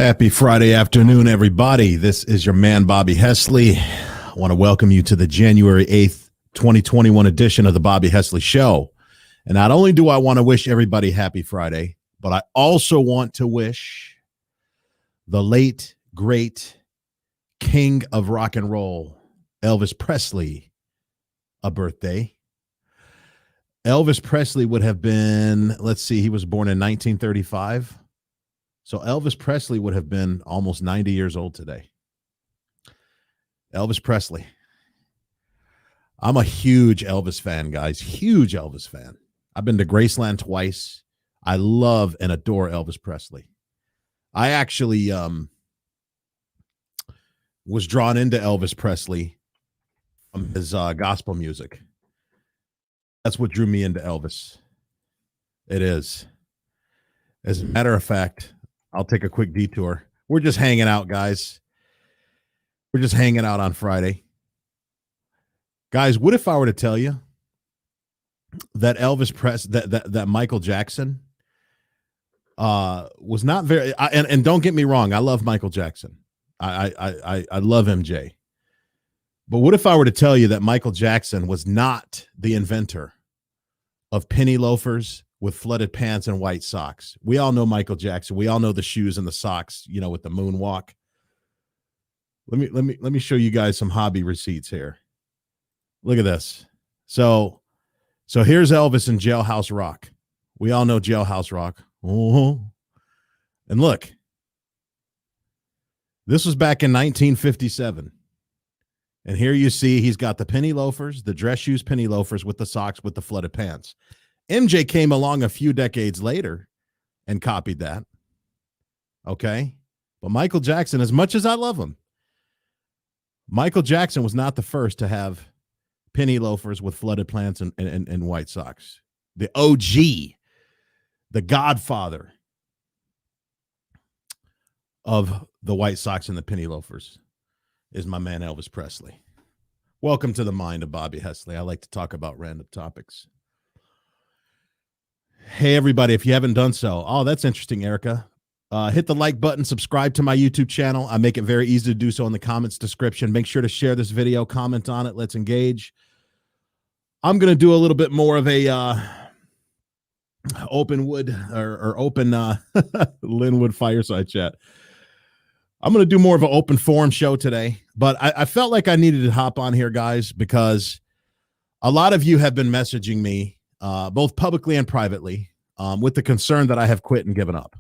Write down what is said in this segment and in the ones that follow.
Happy Friday afternoon, everybody. This is your man, Bobby Hesley. I want to welcome you to the January 8th, 2021 edition of the Bobby Hesley Show. And not only do I want to wish everybody happy Friday, but I also want to wish the late, great king of rock and roll, Elvis Presley, a birthday. Elvis Presley would have been, he was born in 1935. So Elvis Presley would have been almost 90 years old today. Elvis Presley. I'm a huge Elvis fan, guys. Huge Elvis fan. I've been to Graceland twice. I love and adore Elvis Presley. I actually was drawn into Elvis Presley from his gospel music. That's what drew me into Elvis. It is. As a matter of fact, I'll take a quick detour. We're just hanging out, guys. We're just hanging out on Friday. Guys, what if I were to tell you that that Michael Jackson was not very, and don't get me wrong, I love Michael Jackson. I love MJ. But what if I were to tell you that Michael Jackson was not the inventor of penny loafers with flooded pants and white socks? We all know Michael Jackson. We all know the shoes and the socks, with the moonwalk. Let me show you guys some hobby receipts here. Look at this. So here's Elvis in Jailhouse Rock. We all know Jailhouse Rock. Oh, and look, this was back in 1957. And here you see he's got the penny loafers, the dress shoes penny loafers with the socks with the flooded pants. MJ came along a few decades later and copied that. Okay. But Michael Jackson, as much as I love him, Michael Jackson was not the first to have penny loafers with flooded pants and white socks. The OG, the godfather of the white socks and the penny loafers is my man Elvis Presley. Welcome to the mind of Bobby Hesley. I like to talk about random topics. Hey, everybody, if you haven't done so, that's interesting, Erica. Hit the like button, subscribe to my YouTube channel. I make it very easy to do so in the comments description. Make sure to share this video, comment on it. Let's engage. I'm going to do a little bit more of a open wood or open Linwood fireside chat. I'm going to do more of an open forum show today, but I felt like I needed to hop on here, guys, because a lot of you have been messaging me, both publicly and privately, with the concern that I have quit and given up.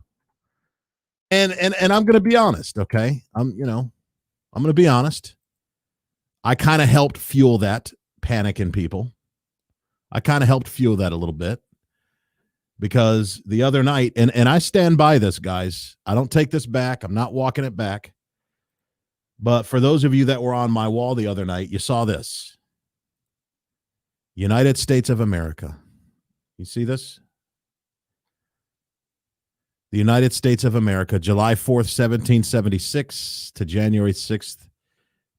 And I'm going to be honest, okay? I'm going to be honest. I kind of helped fuel that panic in people. I kind of helped fuel that a little bit. Because the other night, and I stand by this, guys. I don't take this back. I'm not walking it back. But for those of you that were on my wall the other night, you saw this. United States of America. You see this? The United States of America, July 4th, 1776 to January 6th,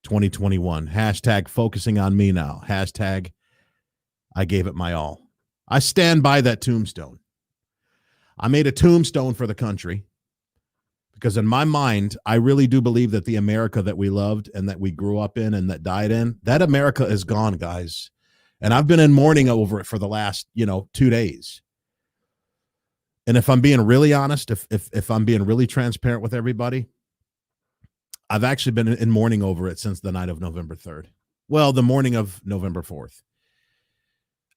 2021. Hashtag focusing on me now. Hashtag I gave it my all. I stand by that tombstone. I made a tombstone for the country because in my mind, I really do believe that the America that we loved and that we grew up in and that died in, that America is gone, guys. And I've been in mourning over it for the last, 2 days. And if I'm being really honest, if I'm being really transparent with everybody, I've actually been in mourning over it since the night of November 3rd. Well, the morning of November 4th.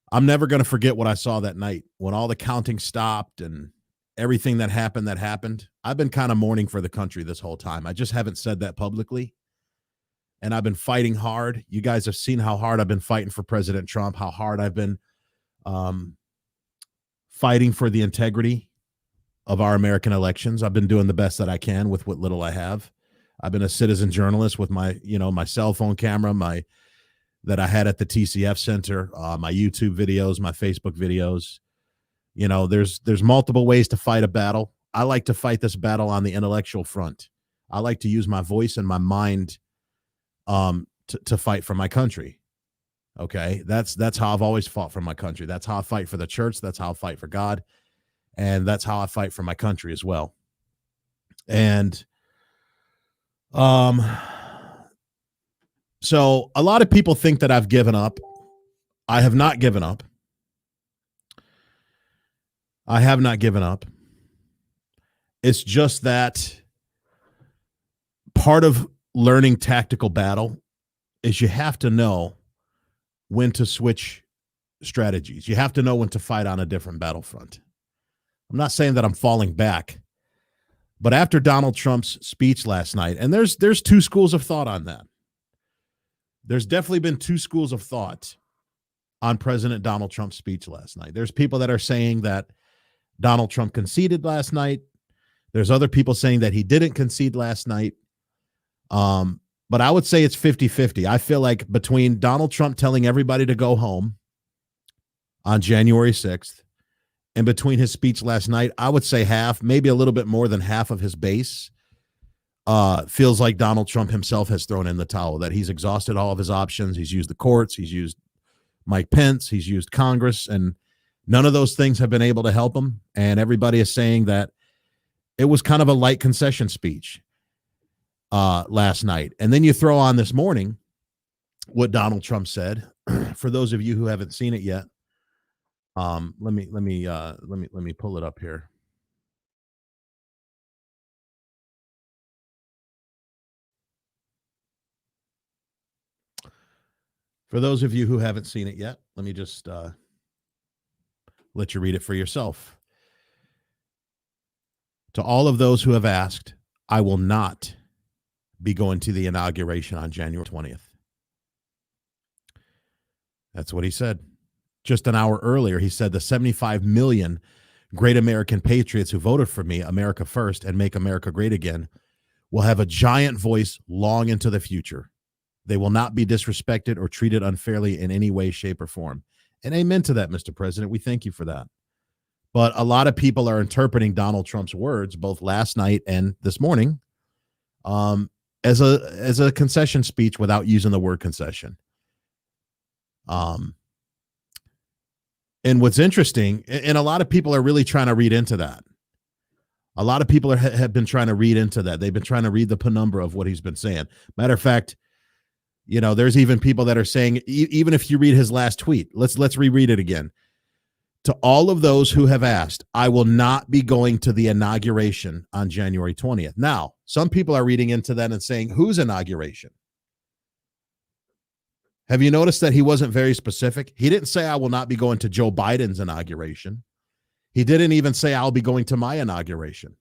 I'm never going to forget what I saw that night when all the counting stopped and everything that happened. I've been kind of mourning for the country this whole time. I just haven't said that publicly. And I've been fighting hard. You guys have seen how hard I've been fighting for President Trump, how hard I've been fighting for the integrity of our American elections. I've been doing the best that I can with what little I have. I've been a citizen journalist with my, my cell phone camera, that I had at the TCF Center, my YouTube videos, my Facebook videos. There's multiple ways to fight a battle. I like to fight this battle on the intellectual front. I like to use my voice and my mind to fight for my country. Okay, that's how I've always fought for my country. That's how I fight for the church. That's how I fight for God. And that's how I fight for my country as well. And Um, so a lot of people think that I've given up. I have not given up. I have not given up. It's just that part of learning tactical battle is you have to know when to switch strategies. You have to know when to fight on a different battlefront. I'm not saying that I'm falling back, but after Donald Trump's speech last night, and there's two schools of thought on that. There's definitely been two schools of thought on President Donald Trump's speech last night. There's people that are saying that Donald Trump conceded last night. There's other people saying that he didn't concede last night. But I would say it's 50-50. I feel like between Donald Trump telling everybody to go home on January 6th and between his speech last night, I would say half, maybe a little bit more than half of his base feels like Donald Trump himself has thrown in the towel, that he's exhausted all of his options. He's used the courts. He's used Mike Pence. He's used Congress. And none of those things have been able to help him. And everybody is saying that it was kind of a light concession speech last night. And then you throw on this morning what Donald Trump said. For those of you who haven't seen it yet, let me pull it up here. For those of you who haven't seen it yet, let me just let you read it for yourself. To all of those who have asked, I will not be going to the inauguration on January 20th. That's what he said. Just an hour earlier, he said the 75 million great American patriots who voted for me, America First, and Make America Great Again, will have a giant voice long into the future. They will not be disrespected or treated unfairly in any way, shape, or form. And amen to that, Mr. President. We thank you for that. But a lot of people are interpreting Donald Trump's words, both last night and this morning, as a concession speech without using the word concession. And what's interesting, and a lot of people are really trying to read into that. A lot of people have been trying to read into that. They've been trying to read the penumbra of what he's been saying. Matter of fact, you know, there's even people that are saying, even if you read his last tweet, let's reread it again. To all of those who have asked, I will not be going to the inauguration on January 20th. Now, some people are reading into that and saying, whose inauguration? Have you noticed that he wasn't very specific? He didn't say, I will not be going to Joe Biden's inauguration. He didn't even say, I'll be going to my inauguration.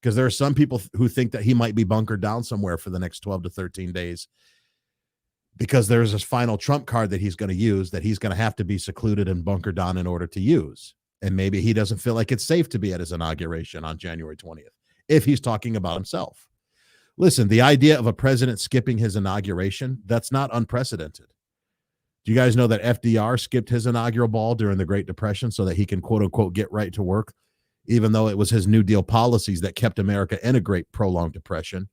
Because there are some people who think that he might be bunkered down somewhere for the next 12 to 13 days. Because there's this final Trump card that he's going to use that he's going to have to be secluded and bunkered down in order to use. And maybe he doesn't feel like it's safe to be at his inauguration on January 20th, if he's talking about himself. Listen, the idea of a president skipping his inauguration, that's not unprecedented. Do you guys know that FDR skipped his inaugural ball during the Great Depression so that he can, quote unquote, get right to work, even though it was his New Deal policies that kept America in a great prolonged depression?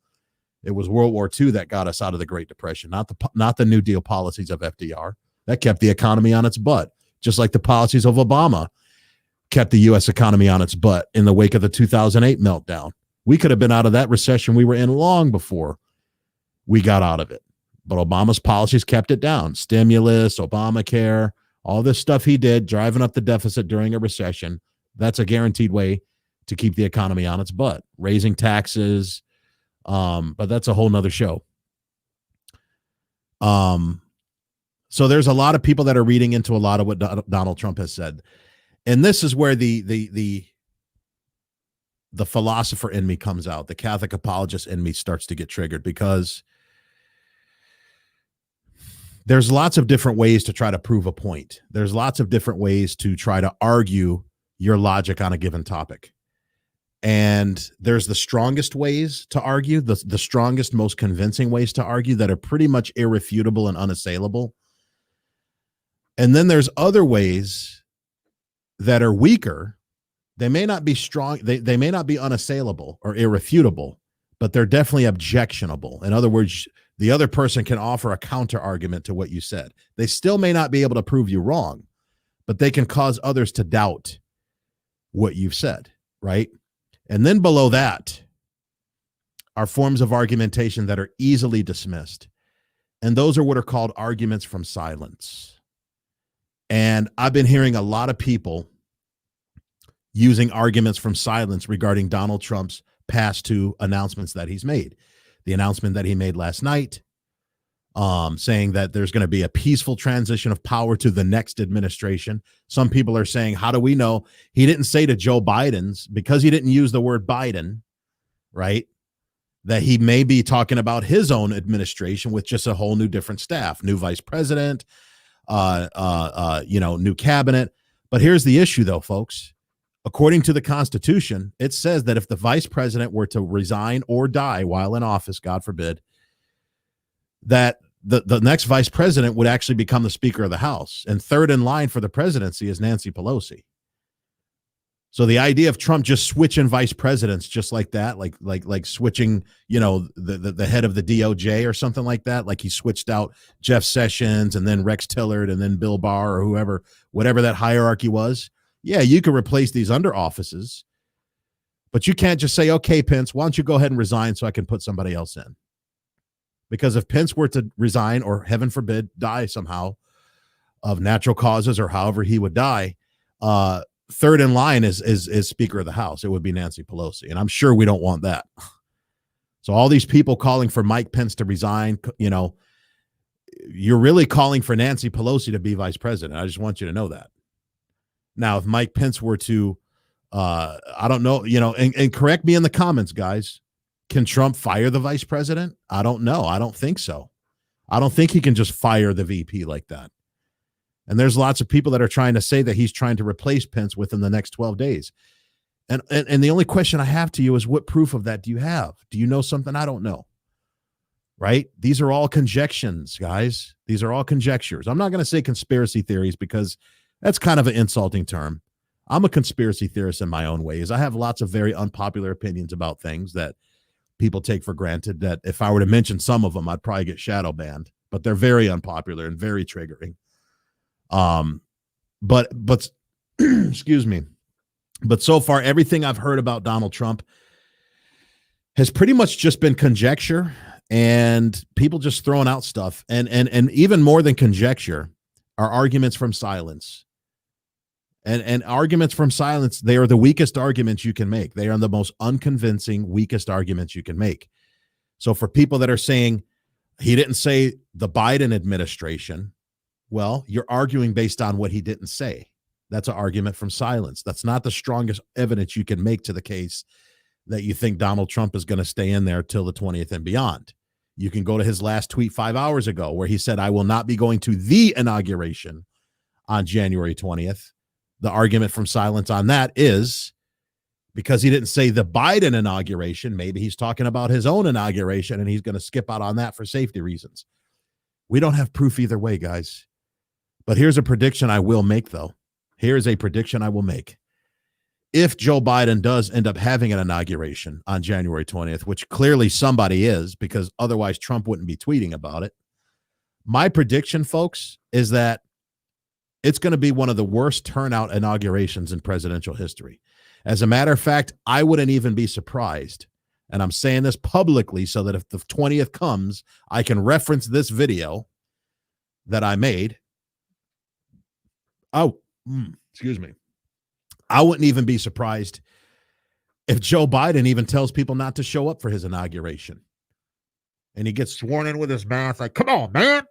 It was World War II that got us out of the Great Depression, not the New Deal policies of FDR. That kept the economy on its butt, just like the policies of Obama kept the U.S. economy on its butt in the wake of the 2008 meltdown. We could have been out of that recession we were in long before we got out of it. But Obama's policies kept it down. Stimulus, Obamacare, all this stuff he did, driving up the deficit during a recession, that's a guaranteed way to keep the economy on its butt. Raising taxes, but that's a whole nother show. So there's a lot of people that are reading into a lot of what Donald Trump has said. And this is where the philosopher in me comes out. The Catholic apologist in me starts to get triggered, because there's lots of different ways to try to prove a point. There's lots of different ways to try to argue your logic on a given topic. And there's the strongest ways to argue, the strongest, most convincing ways to argue that are pretty much irrefutable and unassailable. And then there's other ways that are weaker. They may not be strong. They may not be unassailable or irrefutable, but they're definitely objectionable. In other words, the other person can offer a counter argument to what you said. They still may not be able to prove you wrong, but they can cause others to doubt what you've said, right? And then below that are forms of argumentation that are easily dismissed. And those are what are called arguments from silence. And I've been hearing a lot of people using arguments from silence regarding Donald Trump's past two announcements that he's made. The announcement that he made last night, saying that there's going to be a peaceful transition of power to the next administration. Some people are saying, how do we know? He didn't say to Joe Biden's, because he didn't use the word Biden, right? That he may be talking about his own administration with just a whole new different staff, new vice president, new cabinet. But here's the issue, though, folks. According to the Constitution, it says that if the vice president were to resign or die while in office, God forbid, that the next vice president would actually become the Speaker of the House. And third in line for the presidency is Nancy Pelosi. So the idea of Trump just switching vice presidents just like that, like switching, the head of the DOJ or something like that, like he switched out Jeff Sessions and then Rex Tillerson and then Bill Barr or whoever, whatever that hierarchy was. Yeah, you could replace these under offices, but you can't just say, okay, Pence, why don't you go ahead and resign so I can put somebody else in? Because if Pence were to resign or, heaven forbid, die somehow of natural causes or however he would die, third in line is Speaker of the House. It would be Nancy Pelosi, and I'm sure we don't want that. So all these people calling for Mike Pence to resign, you're really calling for Nancy Pelosi to be vice president. I just want you to know that. Now, if Mike Pence were to, I don't know, and correct me in the comments, guys. Can Trump fire the vice president? I don't know. I don't think so. I don't think he can just fire the VP like that. And there's lots of people that are trying to say that he's trying to replace Pence within the next 12 days. And the only question I have to you is, what proof of that do you have? Do you know something I don't know? Right? These are all conjectures, guys. These are all conjectures. I'm not going to say conspiracy theories because that's kind of an insulting term. I'm a conspiracy theorist in my own ways. I have lots of very unpopular opinions about things that people take for granted, that if I were to mention some of them, I'd probably get shadow banned, but they're very unpopular and very triggering. But excuse me. But so far, everything I've heard about Donald Trump has pretty much just been conjecture and people just throwing out stuff. And even more than conjecture are arguments from silence. And arguments from silence, they are the weakest arguments you can make. They are the most unconvincing, weakest arguments you can make. So for people that are saying he didn't say the Biden administration, well, you're arguing based on what he didn't say. That's an argument from silence. That's not the strongest evidence you can make to the case that you think Donald Trump is going to stay in there till the 20th and beyond. You can go to his last tweet 5 hours ago where he said, I will not be going to the inauguration on January 20th. The argument from silence on that is because he didn't say the Biden inauguration, maybe he's talking about his own inauguration and he's going to skip out on that for safety reasons. We don't have proof either way, guys. But here's a prediction I will make, though. Here's a prediction I will make. If Joe Biden does end up having an inauguration on January 20th, which clearly somebody is, because otherwise Trump wouldn't be tweeting about it, my prediction, folks, is that it's going to be one of the worst turnout inaugurations in presidential history. As a matter of fact, I wouldn't even be surprised. And I'm saying this publicly so that if the 20th comes, I can reference this video that I made. Excuse me. I wouldn't even be surprised if Joe Biden even tells people not to show up for his inauguration. And he gets sworn in with his mouth like, come on, man.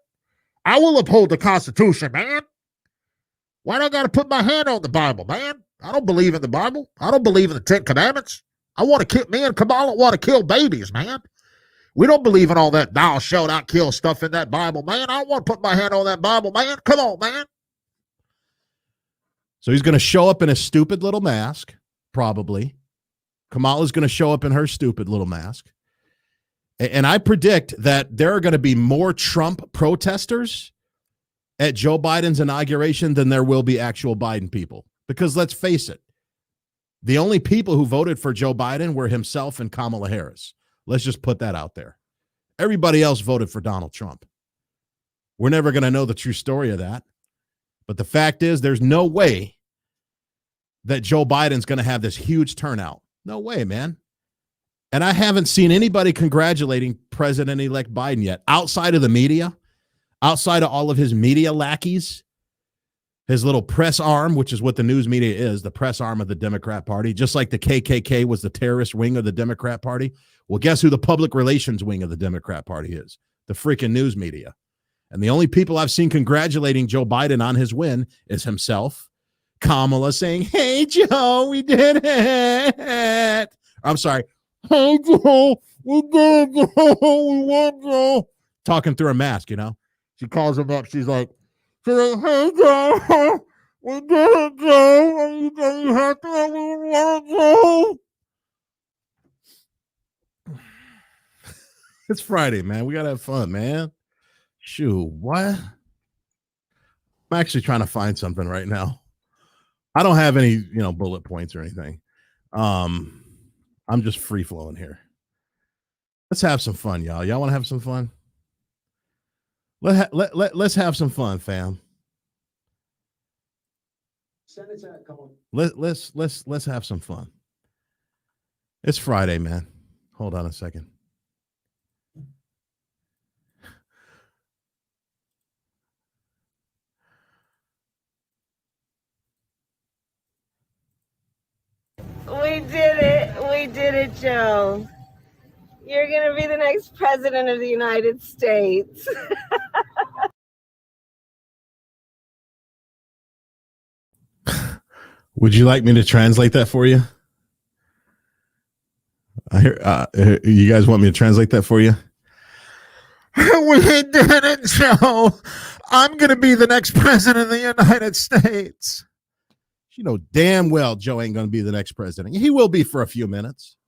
I will uphold the Constitution, man. Why do I got to put my hand on the Bible, man? I don't believe in the Bible. I don't believe in the 10 Commandments. I want to kill, me and Kamala want to kill babies, man. We don't believe in all that thou shalt not kill stuff in that Bible, man. I don't want to put my hand on that Bible, man. Come on, man. So he's going to show up in a stupid little mask, probably. Kamala's going to show up in her stupid little mask. And I predict that there are going to be more Trump protesters at Joe Biden's inauguration than there will be actual Biden people. Because let's face it, the only people who voted for Joe Biden were himself and Kamala Harris. Let's just put that out there. Everybody else voted for Donald Trump. We're never going to know the true story of that. But the fact is, there's no way that Joe Biden's going to have this huge turnout. No way, man. And I haven't seen anybody congratulating President-elect Biden yet, outside of the media, outside of all of his media lackeys, his little press arm, which is what the news media is, the press arm of the Democrat Party, just like the KKK was the terrorist wing of the Democrat Party. Well, guess who the public relations wing of the Democrat Party is? The freaking news media. And the only people I've seen congratulating Joe Biden on his win is himself, Kamala saying, "Hey, Joe, we did it." I'm sorry. "Hey, Joe, we did it, Joe. We won, Joe." Talking through a mask, you know. She calls him up. She's like, "Hey, Joe, we did it, Joe. Are you happy that we won, Joe?" It's Friday, man. We got to have fun, man. Shoot, what? I'm actually trying to find something right now. I don't have any, bullet points or anything. I'm just free flowing here. Let's have some fun, y'all. Y'all want to have some fun? Let's have some fun, fam. Let's have some fun. It's Friday, man. Hold on a second. We did it. We did it, Joe. You're going to be the next president of the United States. Would you like me to translate that for you? I hear, you guys want me to translate that for you? We did it, Joe. I'm going to be the next president of the United States. You know damn well Joe ain't going to be the next president. He will be for a few minutes.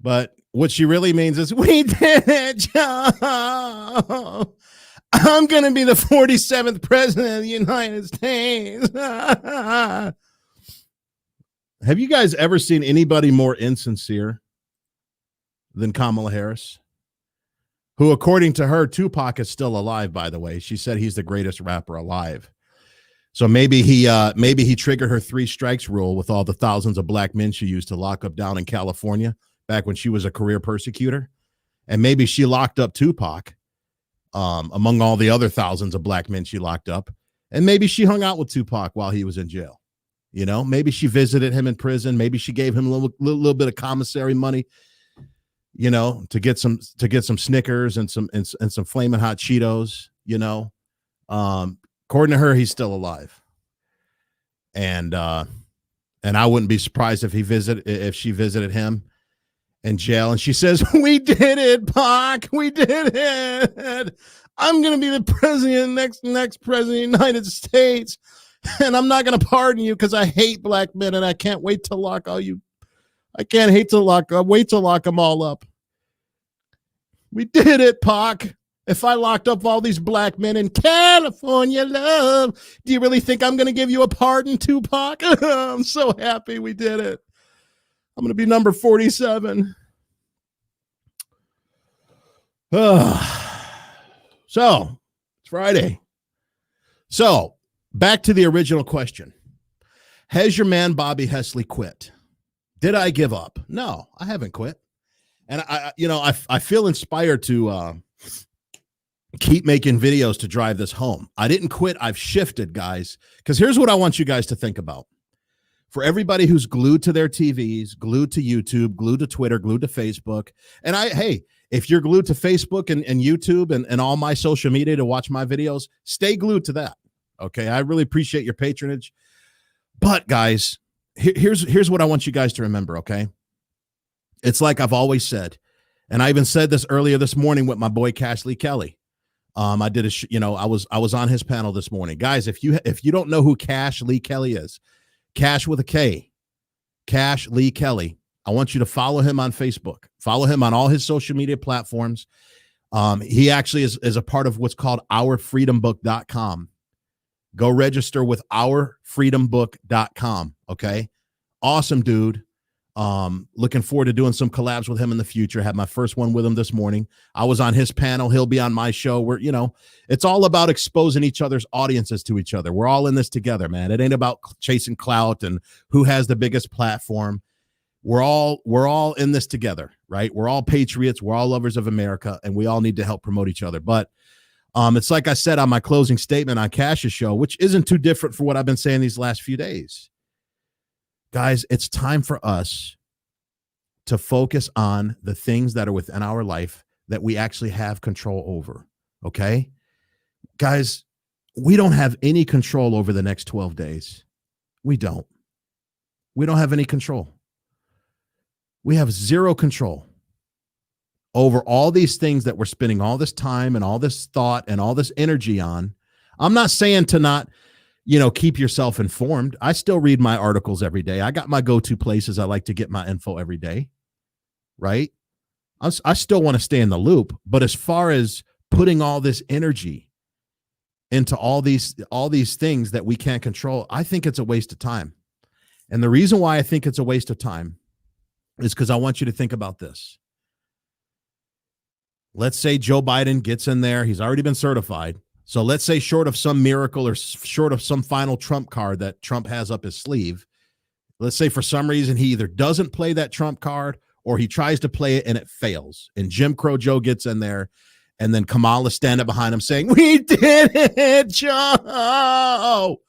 But what she really means is, we did it, Joe. I'm going to be the 47th president of the United States. Have you guys ever seen anybody more insincere than Kamala Harris? Who, according to her, Tupac is still alive, by the way. She said he's the greatest rapper alive. So maybe he triggered her 3 strikes rule with all the thousands of black men she used to lock up down in California back when she was a career persecutor. And maybe she locked up Tupac among all the other thousands of black men she locked up. And maybe she hung out with Tupac while he was in jail. You know, maybe she visited him in prison. Maybe she gave him a little bit of commissary money, to get some Snickers and some Flamin' Hot Cheetos, According to her, he's still alive. And I wouldn't be surprised if she visited him in jail. And she says, "We did it, Pac. We did it. I'm going to be the president, next president of the United States. And I'm not going to pardon you because I hate black men and I can't wait to lock all you. I can't wait to lock them all up. We did it, Pac. If I locked up all these black men in California, love, do you really think I'm going to give you a pardon, Tupac? I'm so happy we did it. I'm going to be number 47. So, it's Friday. So, back to the original question. Has your man Bobby Hesley quit? Did I give up? No, I haven't quit. And I feel inspired to keep making videos to drive this home. I didn't quit. I've shifted, guys, because here's what I want you guys to think about. For everybody who's glued to their TVs, glued to YouTube, glued to Twitter, glued to Facebook. And if you're glued to Facebook and YouTube and all my social media to watch my videos, stay glued to that. Okay. I really appreciate your patronage. But guys, here's what I want you guys to remember. Okay. It's like I've always said, and I even said this earlier this morning with my boy Cash Lee Kelly. I did I was on his panel this morning. Guys, if you don't know who Cash Lee Kelly is, Cash with a K, Cash Lee Kelly, I want you to follow him on Facebook. Follow him on all his social media platforms. He actually is a part of what's called OurFreedomBook.com. Go register with OurFreedomBook.com. Okay. Awesome dude. Looking forward to doing some collabs with him in the future. Had my first one with him this morning. I was on his panel. He'll be on my show. Where it's all about exposing each other's audiences to each other. We're all in this together, man. It ain't about chasing clout and who has the biggest platform. we're all in this together, right? We're all patriots. We're all lovers of America, and we all need to help promote each other. But it's like I said on my closing statement on Cash's show, which isn't too different for what I've been saying these last few days. Guys, it's time for us to focus on the things that are within our life that we actually have control over, okay? Guys, we don't have any control over the next 12 days. We don't. We don't have any control. We have zero control over all these things that we're spending all this time and all this thought and all this energy on. I'm not saying to not, keep yourself informed. I still read my articles every day. I got my go-to places I like to get my info every day, right? I still want to stay in the loop. But as far as putting all this energy into all these things that we can't control, I think it's a waste of time. And the reason why I think it's a waste of time is because I want you to think about this. Let's say Joe Biden gets in there. He's already been certified. So let's say short of some miracle or short of some final Trump card that Trump has up his sleeve, let's say for some reason he either doesn't play that Trump card or he tries to play it and it fails. And Jim Crow Joe gets in there, and then Kamala standing behind him saying, "We did it, Joe."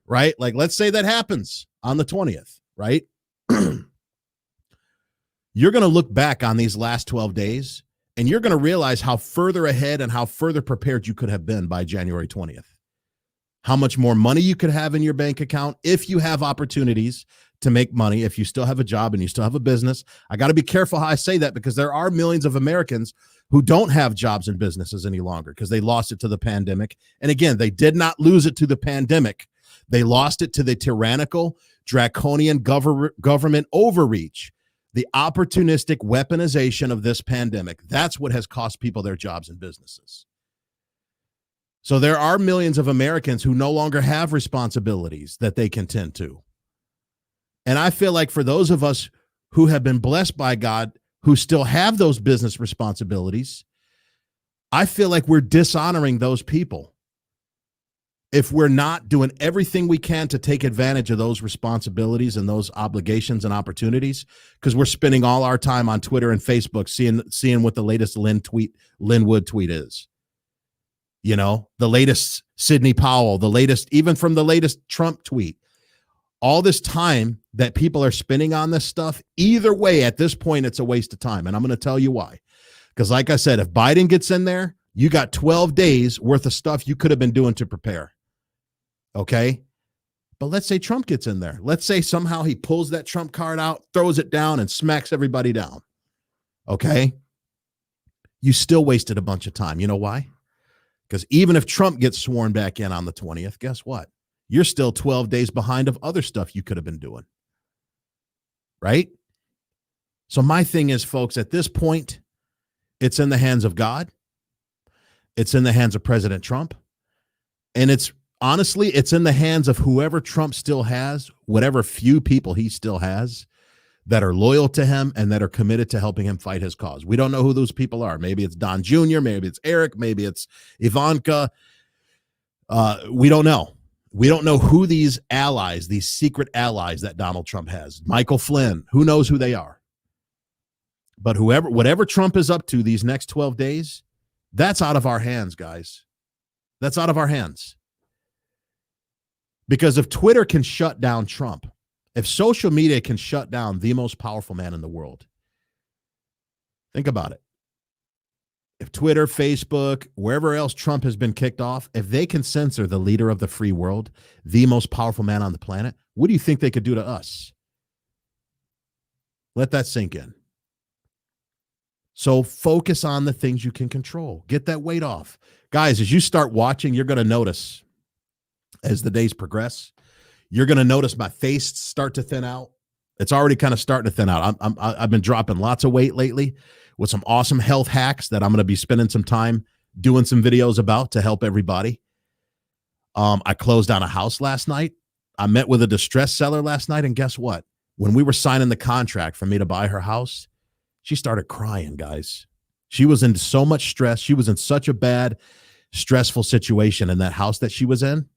Right? Like, let's say that happens on the 20th, right? You're going to look back on these last 12 days, and you're going to realize how further ahead and how further prepared you could have been by January 20th. How much more money you could have in your bank account if you have opportunities to make money, if you still have a job and you still have a business. I got to be careful how I say that, because there are millions of Americans who don't have jobs and businesses any longer because they lost it to the pandemic. And again, they did not lose it to the pandemic. They lost it to the tyrannical, draconian government overreach, the opportunistic weaponization of this pandemic. That's what has cost people their jobs and businesses. So there are millions of Americans who no longer have responsibilities that they can tend to. And I feel like for those of us who have been blessed by God, who still have those business responsibilities, I feel like we're dishonoring those people if we're not doing everything we can to take advantage of those responsibilities and those obligations and opportunities, because we're spending all our time on Twitter and Facebook seeing what the latest Linwood tweet is. The latest Sidney Powell, even from the latest Trump tweet. All this time that people are spending on this stuff, either way, at this point, it's a waste of time. And I'm going to tell you why. Because like I said, if Biden gets in there, you got 12 days worth of stuff you could have been doing to prepare. Okay? But let's say Trump gets in there. Let's say somehow he pulls that Trump card out, throws it down, and smacks everybody down. Okay? You still wasted a bunch of time. You know why? Because even if Trump gets sworn back in on the 20th, guess what? You're still 12 days behind of other stuff you could have been doing. Right? So my thing is, folks, at this point, it's in the hands of God. It's in the hands of President Trump. And it's in the hands of whoever Trump still has, whatever few people he still has that are loyal to him and that are committed to helping him fight his cause. We don't know who those people are. Maybe it's Don Jr., maybe it's Eric, maybe it's Ivanka. We don't know. We don't know who these allies, these secret allies that Donald Trump has. Michael Flynn, who knows who they are? But whatever Trump is up to these next 12 days, that's out of our hands, guys. That's out of our hands. Because if Twitter can shut down Trump, if social media can shut down the most powerful man in the world, think about it. If Twitter, Facebook, wherever else Trump has been kicked off, if they can censor the leader of the free world, the most powerful man on the planet, what do you think they could do to us? Let that sink in. So focus on the things you can control. Get that weight off. Guys, as you start watching, you're going to notice as the days progress, you're going to notice my face start to thin out. It's already kind of starting to thin out. I've been dropping lots of weight lately with some awesome health hacks that I'm going to be spending some time doing some videos about to help everybody. I closed on a house last night. I met with a distressed seller last night, and guess what? When we were signing the contract for me to buy her house, she started crying, guys. She was in so much stress. She was in such a bad, stressful situation in that house that she was in.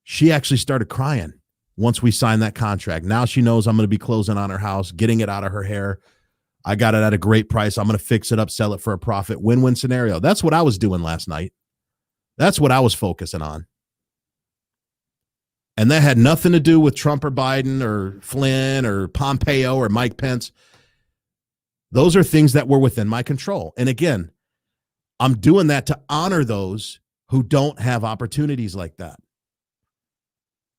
She actually started crying. once we sign that contract. Now she knows I'm going to be closing on her house, getting it out of her hair. I got it at a great price. I'm going to fix it up, sell it for a profit. Win-win scenario. That's what I was doing last night. That's what I was focusing on. And that had nothing to do with Trump or Biden or Flynn or Pompeo or Mike Pence. Those are things that were within my control. And again, I'm doing that to honor those who don't have opportunities like that.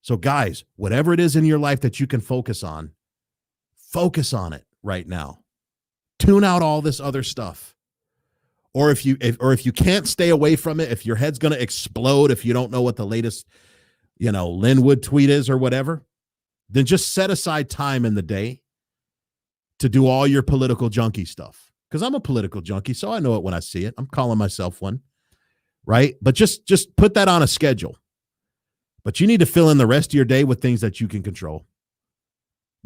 So guys, whatever it is in your life that you can focus on it right now. Tune out all this other stuff. Or if you can't stay away from it, if your head's going to explode, if you don't know what the latest, Linwood tweet is or whatever, then just set aside time in the day to do all your political junkie stuff. Because I'm a political junkie, so I know it when I see it. I'm calling myself one, right? But just put that on a schedule. But you need to fill in the rest of your day with things that you can control.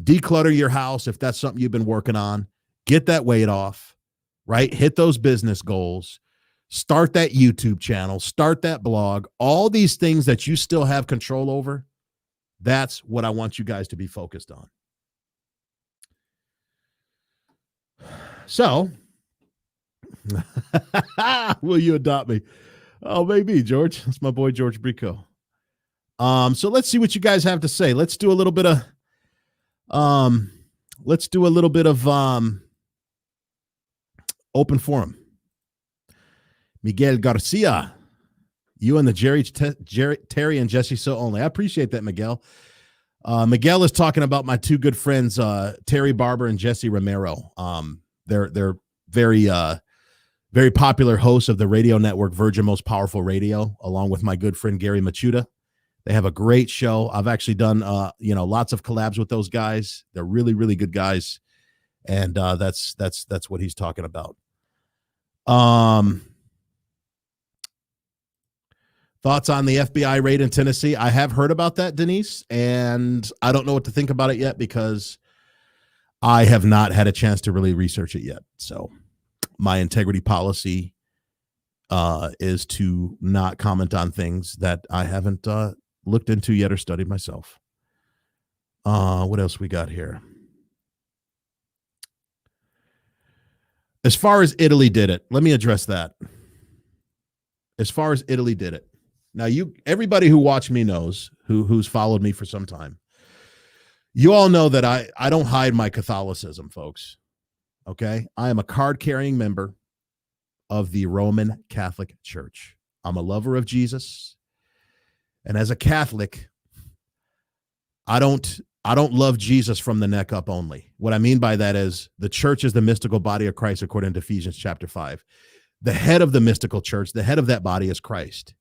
Declutter your house if that's something you've been working on. Get that weight off, right? Hit those business goals. Start that YouTube channel. Start that blog. All these things that you still have control over, that's what I want you guys to be focused on. So, will you adopt me? Oh, maybe, George. That's my boy, George Brico. So let's see what you guys have to say. Let's do a little bit of, open forum. Miguel Garcia, you and the Terry and Jesse So Only. I appreciate that, Miguel. Miguel is talking about my two good friends, Terry Barber and Jesse Romero. They're very, very popular hosts of the radio network Virgin Most Powerful Radio, along with my good friend Gary Machuda. They have a great show. I've actually done, lots of collabs with those guys. They're really, really good guys, and that's what he's talking about. Thoughts on the FBI raid in Tennessee? I have heard about that, Denise, and I don't know what to think about it yet because I have not had a chance to really research it yet. So my integrity policy is to not comment on things that I haven't looked into yet or studied myself. What else we got here? As far as Italy did it, let me address that. As far as Italy did it. Now, everybody who watched me knows, who's followed me for some time, you all know that I don't hide my Catholicism, folks. Okay? I am a card-carrying member of the Roman Catholic Church. I'm a lover of Jesus. And as a Catholic, I don't love Jesus from the neck up only. What I mean by that is the church is the mystical body of Christ, according to Ephesians chapter 5. The head of the mystical church, the head of that body is Christ.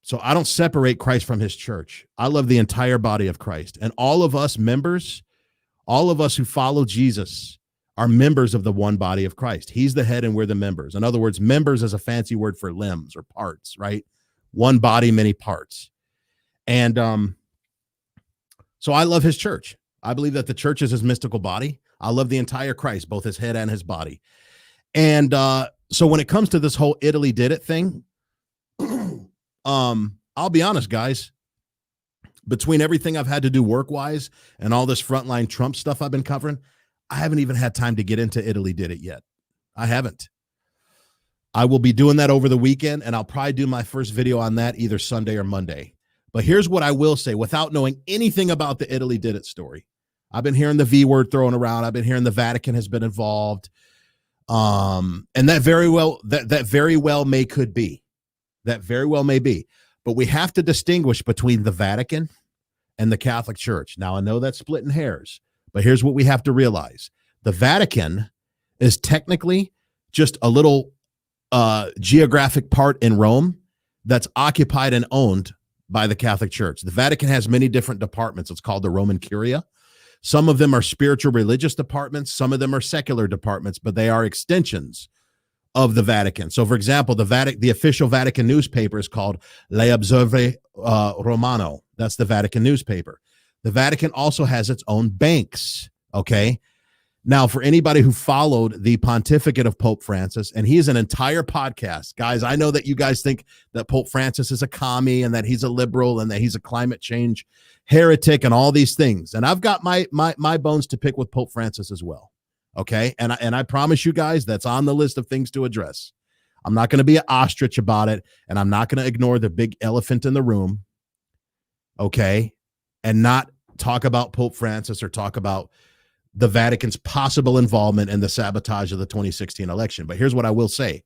So I don't separate Christ from his church. I love the entire body of Christ. And all of us members, all of us who follow Jesus are members of the one body of Christ. He's the head and we're the members. In other words, members is a fancy word for limbs or parts, right? One body, many parts. And so I love his church. I believe that the church is his mystical body. I love the entire Christ, both his head and his body. And so when it comes to this whole Italy did it thing, I'll be honest, guys, between everything I've had to do work-wise and all this frontline Trump stuff I've been covering, I haven't even had time to get into Italy did it yet. I haven't. I will be doing that over the weekend, and I'll probably do my first video on that either Sunday or Monday. But here's what I will say without knowing anything about the Italy did it story. I've been hearing the V word thrown around. I've been hearing the Vatican has been involved. And that very well could be. That very well may be. But we have to distinguish between the Vatican and the Catholic Church. Now, I know that's splitting hairs, but here's what we have to realize. The Vatican is technically just a little geographic part in Rome that's occupied and owned by the Catholic Church. The Vatican has many different departments. It's called the Roman Curia. Some of them are spiritual religious departments. Some of them are secular departments, but they are extensions of the Vatican. So, for example, the official Vatican newspaper is called L'Osservatore Romano. That's the Vatican newspaper. The Vatican also has its own banks, okay? Now, for anybody who followed the pontificate of Pope Francis, and he is an entire podcast, guys, I know that you guys think that Pope Francis is a commie and that he's a liberal and that he's a climate change heretic and all these things. And I've got my bones to pick with Pope Francis as well. Okay. And I promise you guys that's on the list of things to address. I'm not going to be an ostrich about it, and I'm not going to ignore the big elephant in the room. Okay. And not talk about Pope Francis or talk about the Vatican's possible involvement in the sabotage of the 2016 election. But here's what I will say.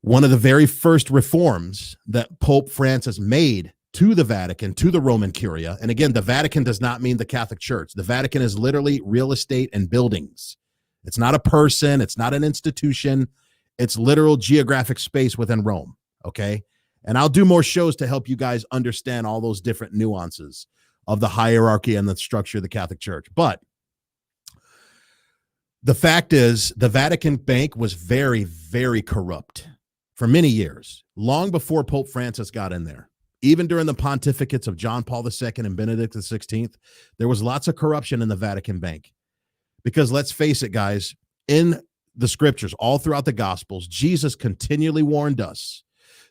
One of the very first reforms that Pope Francis made to the Vatican, to the Roman Curia, and again, the Vatican does not mean the Catholic Church. The Vatican is literally real estate and buildings. It's not a person. It's not an institution. It's literal geographic space within Rome, okay? And I'll do more shows to help you guys understand all those different nuances of the hierarchy and the structure of the Catholic Church. But the fact is, the Vatican Bank was very, very corrupt for many years, long before Pope Francis got in there. Even during the pontificates of John Paul II and Benedict XVI, there was lots of corruption in the Vatican Bank. Because let's face it, guys, in the scriptures, all throughout the Gospels, Jesus continually warned us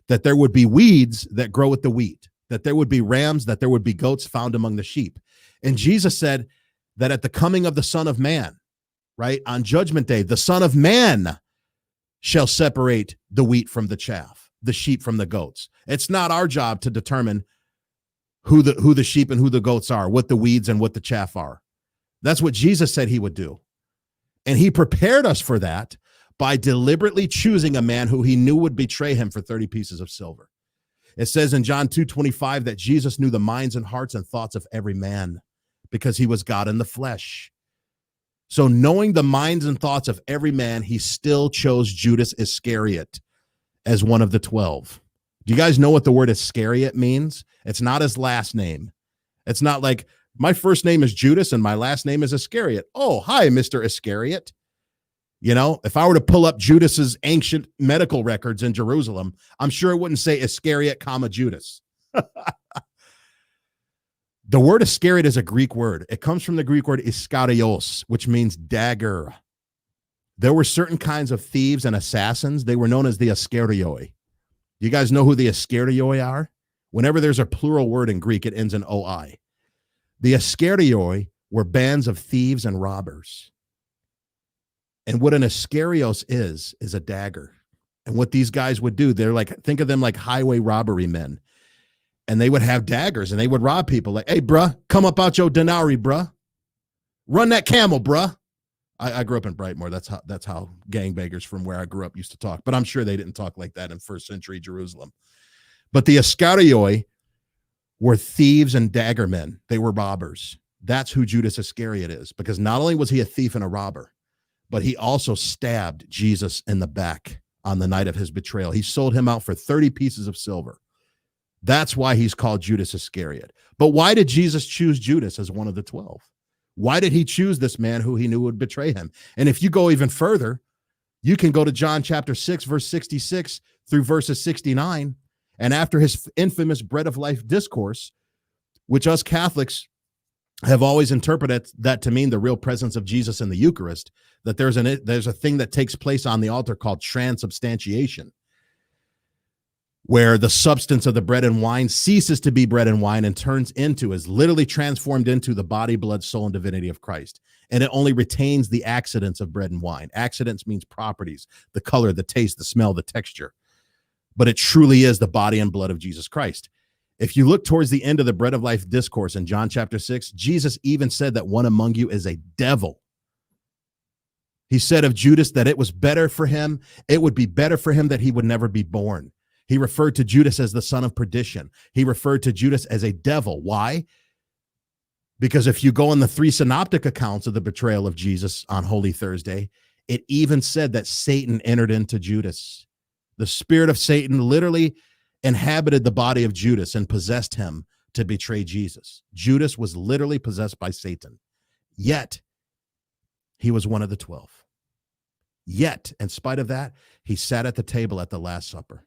that there would be weeds that grow with the wheat, that there would be rams, that there would be goats found among the sheep. And Jesus said that at the coming of the Son of Man, right, on Judgment Day, the Son of Man shall separate the wheat from the chaff, the sheep from the goats. It's not our job to determine who the sheep and who the goats are, what the weeds and what the chaff are. That's what Jesus said he would do. And he prepared us for that by deliberately choosing a man who he knew would betray him for 30 pieces of silver. It says in John 2:25 that Jesus knew the minds and hearts and thoughts of every man because he was God in the flesh. So knowing the minds and thoughts of every man, he still chose Judas Iscariot as one of the 12. Do you guys know what the word Iscariot means? It's not his last name. It's not like my first name is Judas and my last name is Iscariot. Oh, hi, Mr. Iscariot. You know, if I were to pull up Judas's ancient medical records in Jerusalem, I'm sure it wouldn't say Iscariot, Judas. The word Iscariot is a Greek word. It comes from the Greek word iskarios, which means dagger. There were certain kinds of thieves and assassins. They were known as the Iskarioi. You guys know who the Iskarioi are? Whenever there's a plural word in Greek, it ends in oi. The Iskarioi were bands of thieves and robbers. And what an Iskarios is a dagger. And what these guys would do, they're like, think of them like highway robbery men. And they would have daggers and they would rob people like, hey, bruh, come up out your denari, bruh. Run that camel, bruh. I grew up in Brightmoor. That's how gangbangers from where I grew up used to talk. But I'm sure they didn't talk like that in first century Jerusalem. But the Iskarioi were thieves and dagger men. They were robbers. That's who Judas Iscariot is. Because not only was he a thief and a robber, but he also stabbed Jesus in the back on the night of his betrayal. He sold him out for 30 pieces of silver. That's why he's called Judas Iscariot. But why did Jesus choose Judas as one of the 12? Why did he choose this man who he knew would betray him? And if you go even further, you can go to John chapter 6, verse 66 through verses 69. And after his infamous bread of life discourse, which us Catholics have always interpreted that to mean the real presence of Jesus in the Eucharist, that there's a thing that takes place on the altar called transubstantiation, where the substance of the bread and wine ceases to be bread and wine and is literally transformed into the body, blood, soul, and divinity of Christ. And it only retains the accidents of bread and wine. Accidents means properties, the color, the taste, the smell, the texture. But it truly is the body and blood of Jesus Christ. If you look towards the end of the bread of life discourse in John chapter 6, Jesus even said that one among you is a devil. He said of Judas that it was better for him. It would be better for him that he would never be born. He referred to Judas as the son of perdition. He referred to Judas as a devil. Why? Because if you go in the three synoptic accounts of the betrayal of Jesus on Holy Thursday, it even said that Satan entered into Judas. The spirit of Satan literally inhabited the body of Judas and possessed him to betray Jesus. Judas was literally possessed by Satan. Yet, he was one of the 12. Yet, in spite of that, he sat at the table at the Last Supper.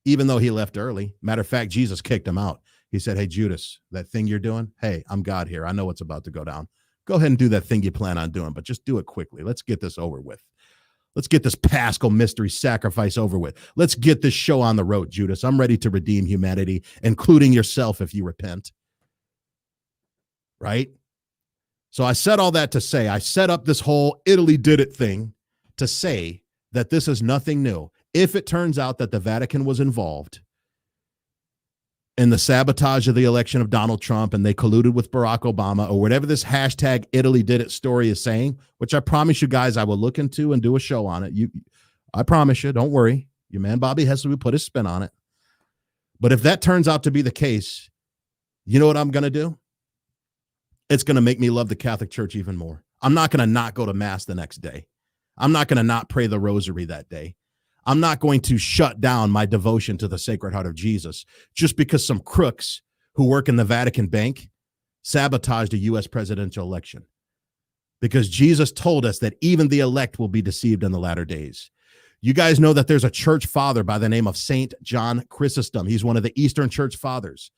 Even though he left early. Matter of fact, Jesus kicked him out. He said, hey, Judas, that thing you're doing, hey, I'm God here. I know what's about to go down. Go ahead and do that thing you plan on doing, but just do it quickly. Let's get this over with. Let's get this Paschal mystery sacrifice over with. Let's get this show on the road, Judas. I'm ready to redeem humanity, including yourself if you repent. Right? So I said all that to say, I set up this whole Italy did it thing to say that this is nothing new. If it turns out that the Vatican was involved in the sabotage of the election of Donald Trump and they colluded with Barack Obama or whatever this hashtag Italy did it story is saying, which I promise you guys I will look into and do a show on it. I promise you, don't worry. Your man Bobby Hesley will put his spin on it. But if that turns out to be the case, you know what I'm going to do? It's going to make me love the Catholic Church even more. I'm not going to not go to Mass the next day. I'm not going to not pray the rosary that day. I'm not going to shut down my devotion to the Sacred Heart of Jesus just because some crooks who work in the Vatican Bank sabotaged a U.S. presidential election. Because Jesus told us that even the elect will be deceived in the latter days. You guys know that there's a church father by the name of Saint John Chrysostom. He's one of the Eastern Church fathers.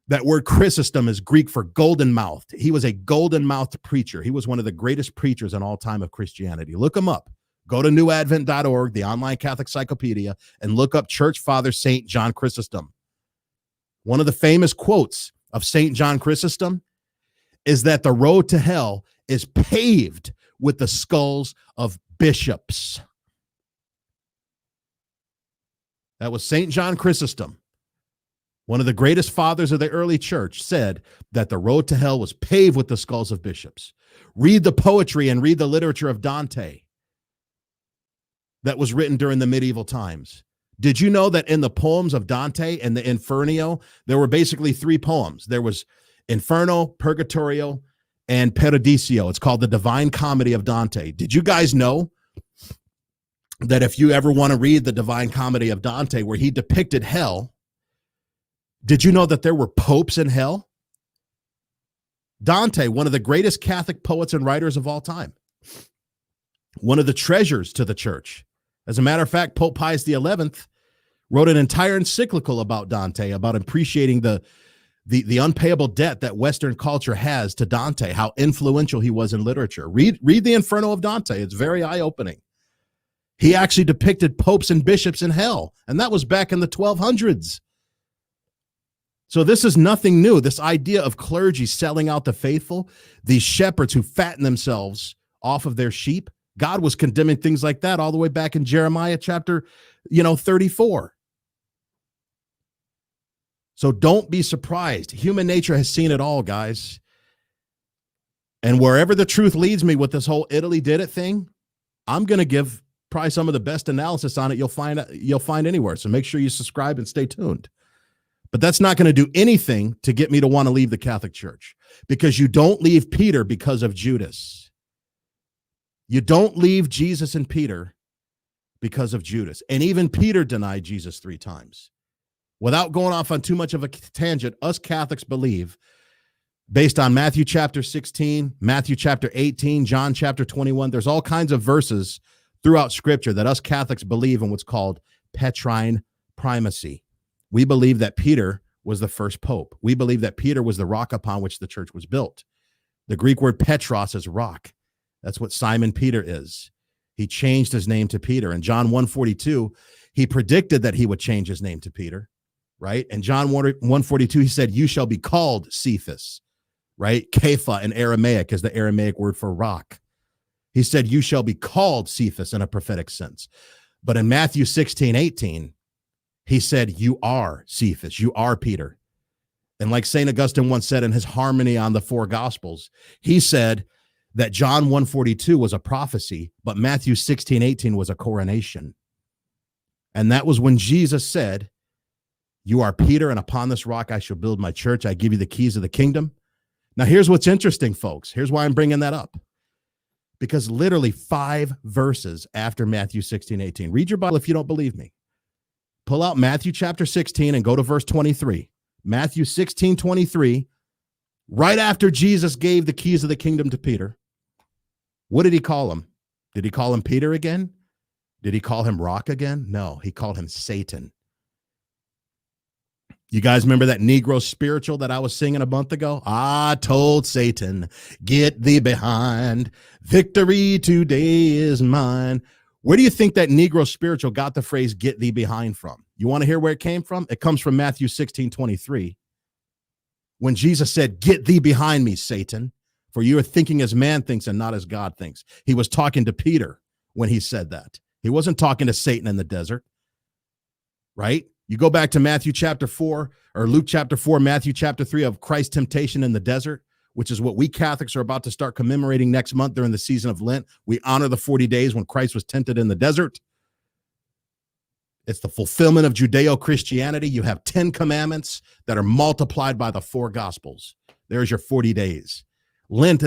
That word Chrysostom is Greek for golden-mouthed. He was a golden-mouthed preacher. He was one of the greatest preachers in all time of Christianity. Look him up. Go to newadvent.org, the online Catholic encyclopedia, and look up Church Father St. John Chrysostom. One of the famous quotes of St. John Chrysostom is that the road to hell is paved with the skulls of bishops. That was St. John Chrysostom. One of the greatest fathers of the early church said that the road to hell was paved with the skulls of bishops. Read the poetry and read the literature of Dante that was written during the medieval times. Did you know that in the poems of Dante and the Infernio, there were basically three poems? There was Inferno, Purgatorio, and Paradiso. It's called the Divine Comedy of Dante. Did you guys know that if you ever want to read the Divine Comedy of Dante, where he depicted hell, did you know that there were popes in hell? Dante, one of the greatest Catholic poets and writers of all time, one of the treasures to the church. As a matter of fact, Pope Pius XI wrote an entire encyclical about Dante, about appreciating the unpayable debt that Western culture has to Dante, how influential he was in literature. Read the Inferno of Dante. It's very eye-opening. He actually depicted popes and bishops in hell, and that was back in the 1200s. So this is nothing new. This idea of clergy selling out the faithful, these shepherds who fatten themselves off of their sheep, God was condemning things like that all the way back in Jeremiah chapter, 34. So don't be surprised. Human nature has seen it all, guys. And wherever the truth leads me with this whole Italy did it thing, I'm going to give probably some of the best analysis on it you'll find anywhere. So make sure you subscribe and stay tuned. But that's not going to do anything to get me to want to leave the Catholic Church, because you don't leave Peter because of Judas. You don't leave Jesus and Peter because of Judas. And even Peter denied Jesus 3 times. Without going off on too much of a tangent, us Catholics believe, based on Matthew chapter 16, Matthew chapter 18, John chapter 21, there's all kinds of verses throughout Scripture that us Catholics believe in what's called Petrine primacy. We believe that Peter was the first pope. We believe that Peter was the rock upon which the church was built. The Greek word Petros is rock. That's what Simon Peter is. He changed his name to Peter. In John 1:42, he predicted that he would change his name to Peter, right? And John 1:42, he said, you shall be called Cephas, right? Kepha in Aramaic is the Aramaic word for rock. He said, you shall be called Cephas in a prophetic sense. But in Matthew 16:18, he said, you are Cephas, you are Peter. And like St. Augustine once said in his Harmony on the Four Gospels, he said that John 1:42 was a prophecy, but Matthew 16:18 was a coronation. And that was when Jesus said, you are Peter, and upon this rock I shall build my church. I give you the keys of the kingdom. Now, here's what's interesting, folks. Here's why I'm bringing that up. Because literally 5 verses after Matthew 16:18, read your Bible if you don't believe me. Pull out Matthew chapter 16 and go to verse 23. Matthew 16:23, right after Jesus gave the keys of the kingdom to Peter, what did he call him? Did he call him Peter again? Did he call him rock again? No, he called him Satan. You guys remember that Negro spiritual that I was singing a month ago? I told Satan, get thee behind. Victory today is mine. Where do you think that Negro spiritual got the phrase get thee behind from? You want to hear where it came from? It comes from Matthew 16:23. When Jesus said, get thee behind me, Satan, for you are thinking as man thinks and not as God thinks. He was talking to Peter when he said that. He wasn't talking to Satan in the desert, right? You go back to Matthew chapter 4 or Luke chapter 4, Matthew chapter 3 of Christ's temptation in the desert, which is what we Catholics are about to start commemorating next month during the season of Lent. We honor the 40 days when Christ was tempted in the desert. It's the fulfillment of Judeo-Christianity. You have 10 commandments that are multiplied by the 4 gospels. There's your 40 days. Lent,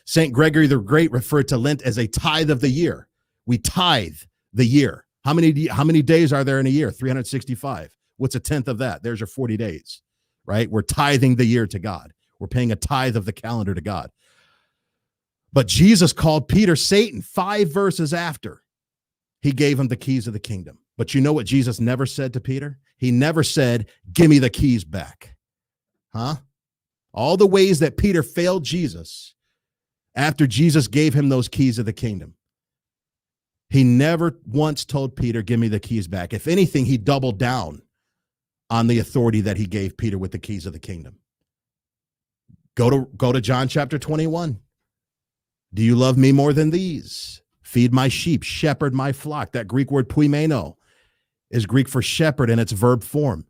St. Gregory the Great referred to Lent as a tithe of the year. We tithe the year. How many days are there in a year? 365. What's a tenth of that? There's your 40 days, right? We're tithing the year to God. We're paying a tithe of the calendar to God. But Jesus called Peter Satan 5 verses after he gave him the keys of the kingdom. But you know what Jesus never said to Peter? He never said, give me the keys back. Huh? All the ways that Peter failed Jesus after Jesus gave him those keys of the kingdom. He never once told Peter, give me the keys back. If anything, he doubled down on the authority that he gave Peter with the keys of the kingdom. Go to John chapter 21. Do you love me more than these? Feed my sheep, shepherd my flock. That Greek word poimeno is Greek for shepherd in its verb form.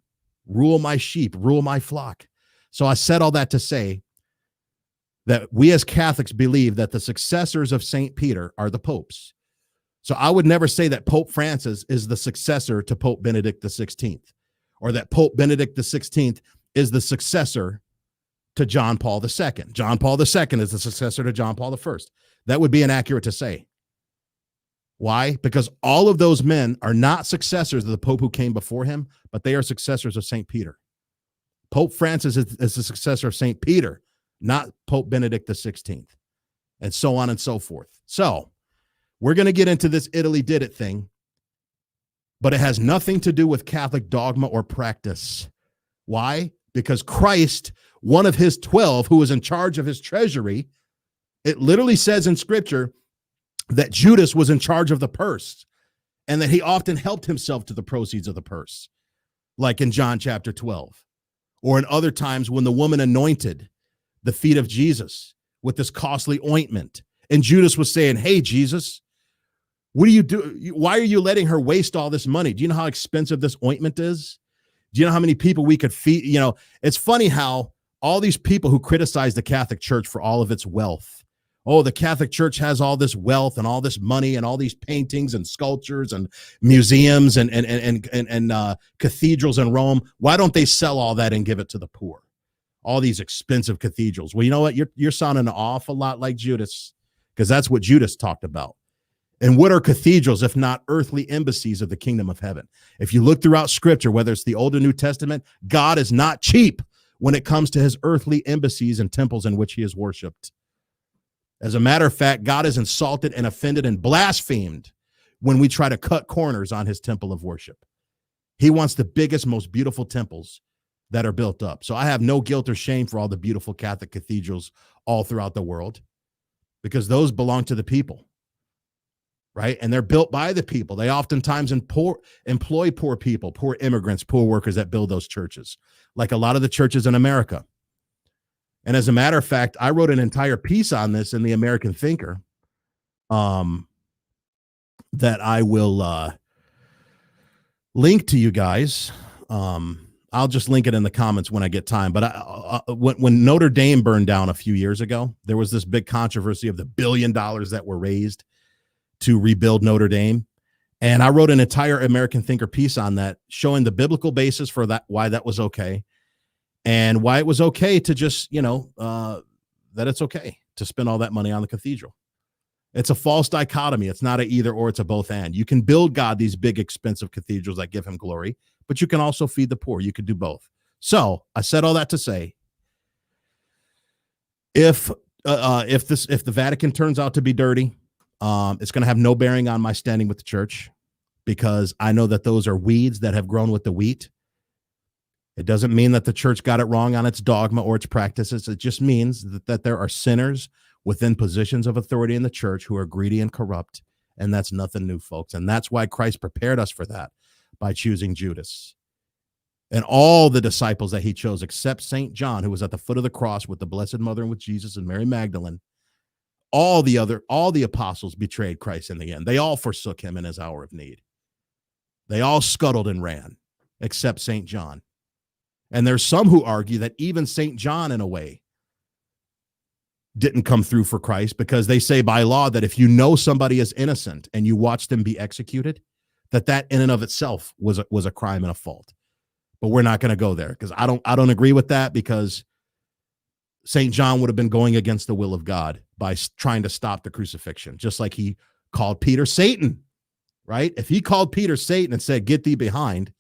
Rule my sheep, rule my flock. So I said all that to say that we as Catholics believe that the successors of St. Peter are the popes. So I would never say that Pope Francis is the successor to Pope Benedict XVI, or that Pope Benedict XVI is the successor to John Paul II. John Paul II is the successor to John Paul I. That would be inaccurate to say. Why? Because all of those men are not successors of the Pope who came before him, but they are successors of St. Peter. Pope Francis is the successor of St. Peter, not Pope Benedict XVI, and so on and so forth. So we're going to get into this Italy did it thing, but it has nothing to do with Catholic dogma or practice. Why? Because Christ, one of his 12, who was in charge of his treasury, it literally says in scripture that Judas was in charge of the purse and that he often helped himself to the proceeds of the purse, like in John chapter 12, or in other times when the woman anointed the feet of Jesus with this costly ointment. And Judas was saying, hey, Jesus, what do you do? Why are you letting her waste all this money? Do you know how expensive this ointment is? Do you know how many people we could feed? You know, it's funny how all these people who criticize the Catholic Church for all of its wealth. Oh, the Catholic Church has all this wealth and all this money and all these paintings and sculptures and museums and cathedrals in Rome. Why don't they sell all that and give it to the poor? All these expensive cathedrals. Well, you know what? You're sounding an awful lot like Judas, because that's what Judas talked about. And what are cathedrals if not earthly embassies of the kingdom of heaven? If you look throughout scripture, whether it's the Old or New Testament, God is not cheap when it comes to his earthly embassies and temples in which he is worshiped. As a matter of fact, God is insulted and offended and blasphemed when we try to cut corners on his temple of worship. He wants the biggest, most beautiful temples that are built up. So I have no guilt or shame for all the beautiful Catholic cathedrals all throughout the world, because those belong to the people. Right? And they're built by the people. They oftentimes employ poor people, poor immigrants, poor workers that build those churches, like a lot of the churches in America. And as a matter of fact, I wrote an entire piece on this in the American Thinker that I will link to you guys. I'll just link it in the comments when I get time. But when Notre Dame burned down a few years ago, there was this big controversy of the $1 billion that were raised to rebuild Notre Dame. And I wrote an entire American Thinker piece on that, showing the biblical basis for that, why that was okay, and why it was okay to just, that it's okay to spend all that money on the cathedral. It's a false dichotomy. It's not a either or, it's a both and. You can build God these big, expensive cathedrals that give him glory, but you can also feed the poor. You could do both. So I said all that to say, if the Vatican turns out to be dirty, it's going to have no bearing on my standing with the church, because I know that those are weeds that have grown with the wheat. It doesn't mean that the church got it wrong on its dogma or its practices. It just means that there are sinners within positions of authority in the church who are greedy and corrupt. And that's nothing new, folks. And that's why Christ prepared us for that by choosing Judas. And all the disciples that he chose, except St. John, who was at the foot of the cross with the Blessed Mother and with Jesus and Mary Magdalene, all the apostles betrayed Christ in the end. They all forsook him in his hour of need. They all scuttled and ran, except St. John. And there's some who argue that even St. John, in a way, didn't come through for Christ, because they say by law that if you know somebody is innocent and you watch them be executed, that in and of itself was a crime and a fault. But we're not going to go there, because I don't agree with that, because St. John would have been going against the will of God by trying to stop the crucifixion, just like he called Peter Satan, right? If he called Peter Satan and said, "Get thee behind,"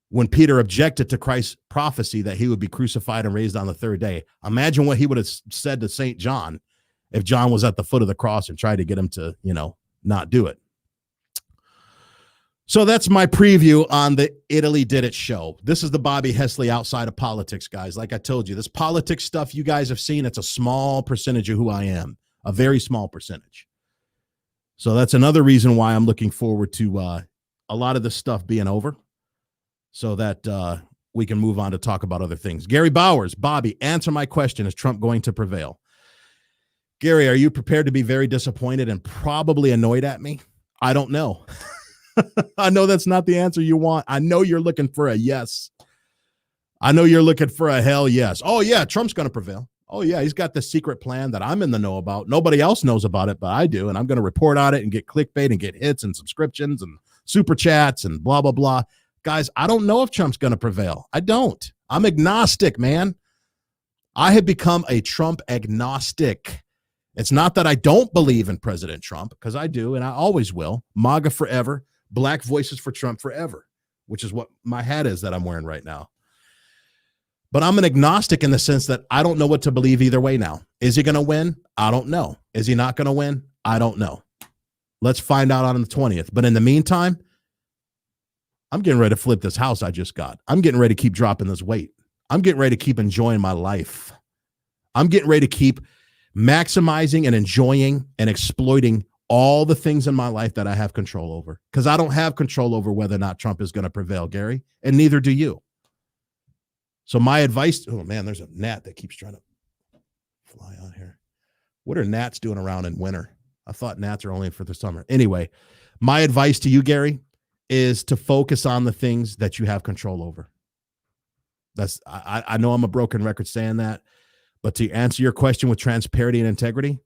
when Peter objected to Christ's prophecy that he would be crucified and raised on the third day, imagine what he would have said to St. John if John was at the foot of the cross and tried to get him to, not do it. So that's my preview on the Italy Did It show. This is the Bobby Hesley Outside of Politics, guys. Like I told you, this politics stuff you guys have seen, it's a small percentage of who I am, a very small percentage. So that's another reason why I'm looking forward to a lot of this stuff being over, so that we can move on to talk about other things. Gary Bowers, Bobby, answer my question. Is Trump going to prevail? Gary, are you prepared to be very disappointed and probably annoyed at me? I don't know. I know that's not the answer you want. I know you're looking for a yes. I know you're looking for a hell yes. Oh, yeah, Trump's going to prevail. Oh, yeah, he's got this secret plan that I'm in the know about. Nobody else knows about it, but I do, and I'm going to report on it and get clickbait and get hits and subscriptions and super chats and blah, blah, blah. Guys, I don't know if Trump's going to prevail. I don't. I'm agnostic, man. I have become a Trump agnostic. It's not that I don't believe in President Trump, because I do, and I always will. MAGA forever. Black voices for Trump forever, which is what my hat is that I'm wearing right now. But I'm an agnostic in the sense that I don't know what to believe either way now. Is he going to win? I don't know. Is he not going to win? I don't know. Let's find out on the 20th. But in the meantime, I'm getting ready to flip this house I just got. I'm getting ready to keep dropping this weight. I'm getting ready to keep enjoying my life. I'm getting ready to keep maximizing and enjoying and exploiting all the things in my life that I have control over, because I don't have control over whether or not Trump is going to prevail, Gary, and neither do you. So my advice, oh man, there's a gnat that keeps trying to fly on here. What are gnats doing around in winter? I thought gnats are only for the summer. Anyway, my advice to you, Gary, is to focus on the things that you have control over. I know I'm a broken record saying that, but to answer your question with transparency and integrity,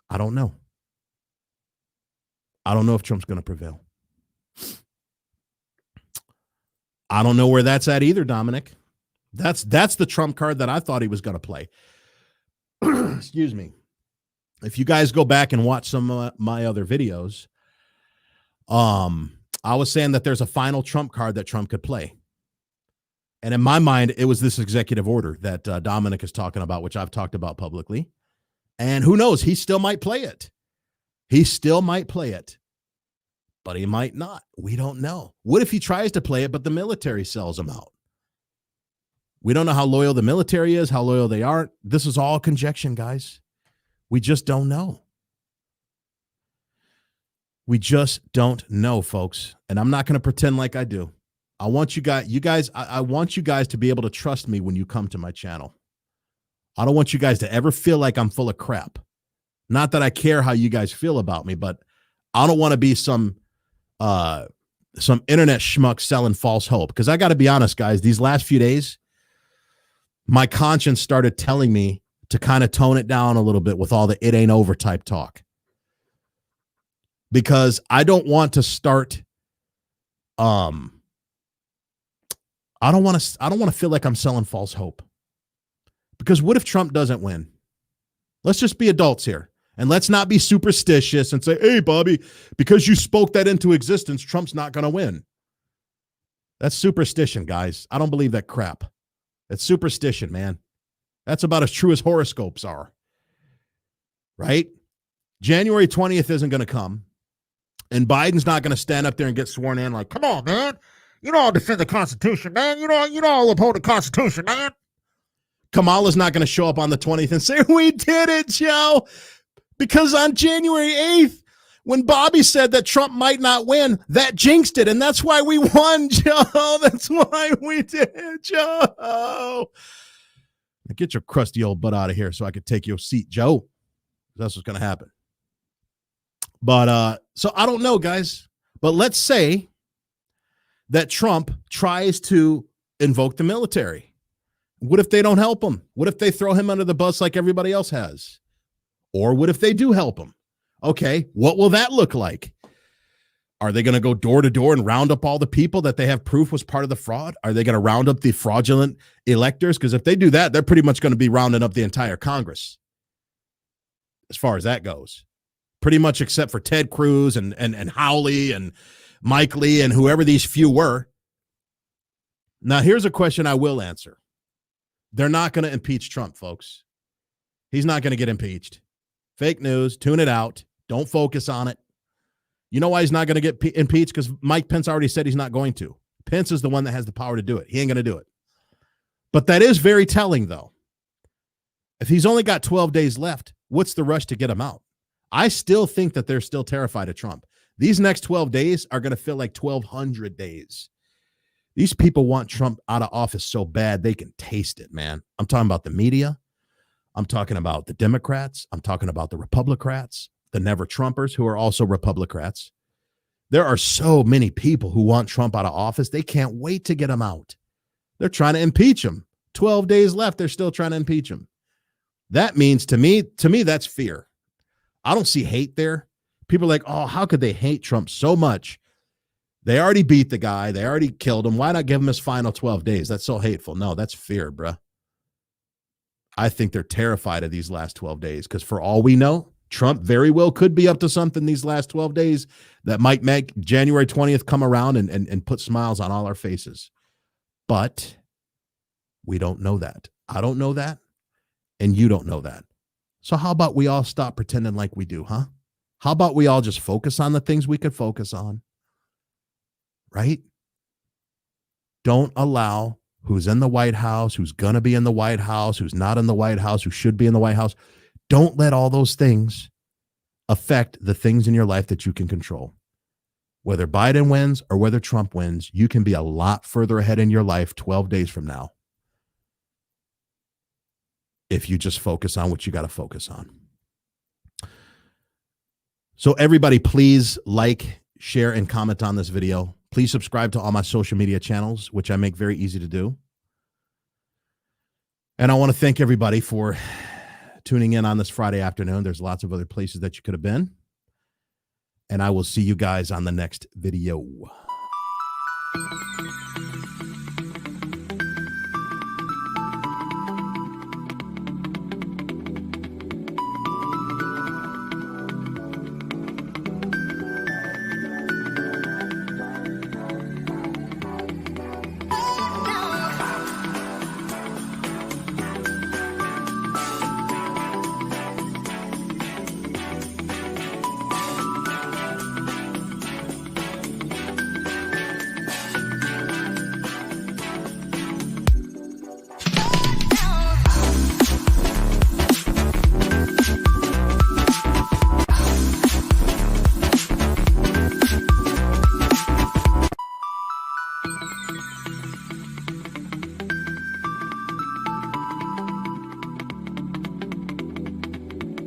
I don't know. I don't know if Trump's going to prevail. I don't know where that's at either, Dominic. That's the Trump card that I thought he was going to play. Excuse me. If you guys go back and watch some of my other videos, I was saying that there's a final Trump card that Trump could play. And in my mind, it was this executive order that Dominic is talking about, which I've talked about publicly. And who knows? He still might play it. He still might play it, but he might not. We don't know. What if he tries to play it, but the military sells him out? We don't know how loyal the military is, how loyal they aren't. This is all conjecture, guys. We just don't know. We just don't know, folks. And I'm not going to pretend like I do. I want you guys, I want you guys to be able to trust me when you come to my channel. I don't want you guys to ever feel like I'm full of crap. Not that I care how you guys feel about me, but I don't want to be some internet schmuck selling false hope. Because I got to be honest, guys, these last few days, my conscience started telling me to kind of tone it down a little bit with all the "it ain't over" type talk. Because I don't want to start. I don't want to feel like I'm selling false hope. Because what if Trump doesn't win? Let's just be adults here. And let's not be superstitious and say, "Hey, Bobby, because you spoke that into existence, Trump's not going to win." That's superstition, guys. I don't believe that crap. It's superstition, man. That's about as true as horoscopes are. Right? January 20th isn't going to come. And Biden's not going to stand up there and get sworn in like, "Come on, man. You know I'll defend the Constitution, man. You know I'll uphold the Constitution, man. Kamala's not going to show up on the 20th and say, we did it, Joe. Because on January 8th, when Bobby said that Trump might not win, that jinxed it. And that's why we won, Joe. That's why we did it, Joe. Now get your crusty old butt out of here so I could take your seat, Joe. That's what's going to happen. But so I don't know, guys. But let's say that Trump tries to invoke the military. What if they don't help him? What if they throw him under the bus like everybody else has? Or what if they do help him? Okay, what will that look like? Are they going to go door to door and round up all the people that they have proof was part of the fraud? Are they going to round up the fraudulent electors? Because if they do that, they're pretty much going to be rounding up the entire Congress as far as that goes. Pretty much except for Ted Cruz and Howley and Mike Lee and whoever these few were. Now, here's a question I will answer. They're not going to impeach Trump, folks. He's not going to get impeached. Fake news. Tune it out. Don't focus on it. You know why he's not going to get impeached? Because Mike Pence already said he's not going to. Pence is the one that has the power to do it. He ain't going to do it. But that is very telling, though. If he's only got 12 days left, what's the rush to get him out? I still think that they're still terrified of Trump. These next 12 days are going to feel like 1,200 days. These people want Trump out of office so bad they can taste it, man. I'm talking about the media. I'm talking about the Democrats. I'm talking about the Republicrats, the Never Trumpers, who are also Republicrats. There are so many people who want Trump out of office. They can't wait to get him out. They're trying to impeach him. 12 days left. They're still trying to impeach him. That means to me, that's fear. I don't see hate there. People are like, oh, how could they hate Trump so much? They already beat the guy. They already killed him. Why not give him his final 12 days? That's so hateful. No, that's fear, bruh. I think they're terrified of these last 12 days because for all we know, Trump very well could be up to something these last 12 days that might make January 20th come around and put smiles on all our faces. But we don't know that. I don't know that. And you don't know that. So how about we all stop pretending like we do, huh? How about we all just focus on the things we could focus on? Right? Don't allow who's in the White House, who's going to be in the White House, who's not in the White House, who should be in the White House. Don't let all those things affect the things in your life that you can control. Whether Biden wins or whether Trump wins, you can be a lot further ahead in your life 12 days from now if you just focus on what you got to focus on. So everybody, please like, share, and comment on this video. Please subscribe to all my social media channels, which I make very easy to do. And I want to thank everybody for tuning in on this Friday afternoon. There's lots of other places that you could have been. And I will see you guys on the next video.